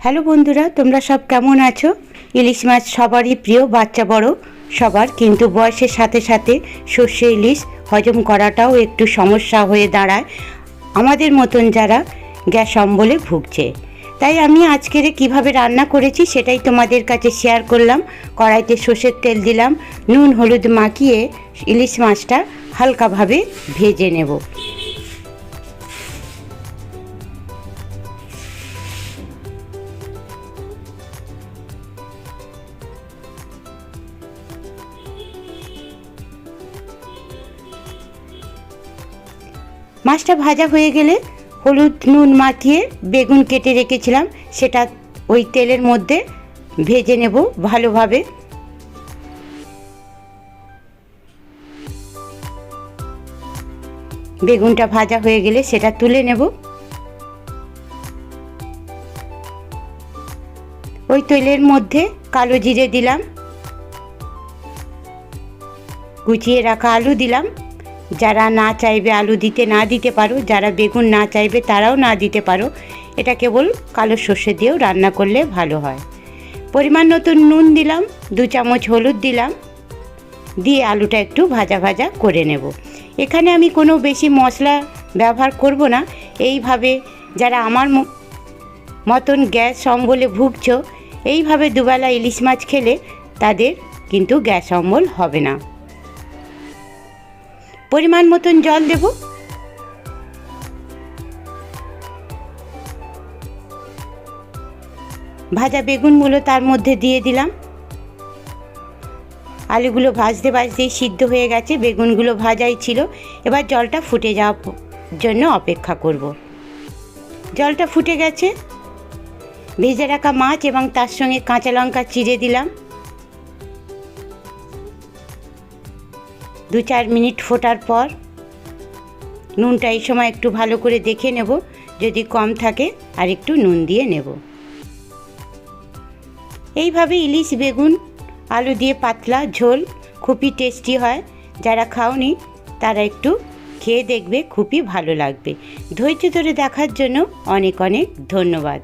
Hello বন্ধুরা, তোমরা সব কেমন আছো? ইলিশ মাছ সবারই প্রিয়, বাচ্চা বড় সবার, কিন্তু বয়সের সাথে সাথে সর্ষে ইলিশ হজম করাটাও একটু সমস্যা হয়ে দাঁড়ায় আমাদের মতন যারা গ্যাস অম্বলে ভুগছে। তাই আমি আজকের কিভাবে রান্না করেছি সেটাই তোমাদের কাছে শেয়ার করলাম। কড়াইতে সর্ষের তেল দিলাম, নুন হলুদ মাখিয়ে ইলিশ মাছটা হালকাভাবে ভেজে নেব। মাছটা ভাজা হয়ে গেলে হলুদ নুন মাখিয়ে বেগুন কেটে রেখেছিলাম সেটা ওই তেলের মধ্যে ভেজে নেব ভালোভাবে। বেগুনটা ভাজা হয়ে গেলে সেটা তুলে নেব। ওই তেলের মধ্যে কালো জিরে দিলাম, কুচিয়ে রাখা আলু দিলাম। যারা না চাইবে আলু দিতে না দিতে পারো, যারা বেগুন না চাইবে তারাও না দিতে পারো। এটা কেবল কালো সর্ষে দিয়েও রান্না করলে ভালো হয়। পরিমাণ মতো নুন দিলাম, 2 চামচ হলুদ দিলাম, দিয়ে আলুটা একটু ভাজা ভাজা করে নেব। এখানে আমি কোনো বেশি মশলা ব্যবহার করব না। এইভাবে যারা আমার মতন গ্যাস অম্বলে ভুগছো, এইভাবে দুবেলা ইলিশ মাছ খেলে তাদের কিন্তু গ্যাস অম্বল হবে না। পরিমাণ মতন জল দেব। ভাজা বেগুনগুলো তার মধ্যে দিয়ে দিলাম। আলুগুলো ভাজতে ভাজতেই সিদ্ধ হয়ে গেছে, বেগুনগুলো ভাজাই ছিল। এবার জলটা ফুটে যাওয়ার জন্য অপেক্ষা করব। জলটা ফুটে গেছে, ভেজে রাখা মাছ এবং তার সঙ্গে কাঁচা লঙ্কা চিড়ে দিলাম। 2-4 মিনিট ফোটার পর নুনটা এই সময় একটু ভালো করে দেখে নেব, যদি কম থাকে আর একটু নুন দিয়ে নেব। এইভাবে ইলিশ বেগুন আলু দিয়ে পাতলা ঝোল খুবই টেস্টি হয়। যারা খাওনি তারা একটু খেয়ে দেখবে, খুবই ভালো লাগবে। ধৈর্য ধরে দেখার জন্য অনেক অনেক ধন্যবাদ।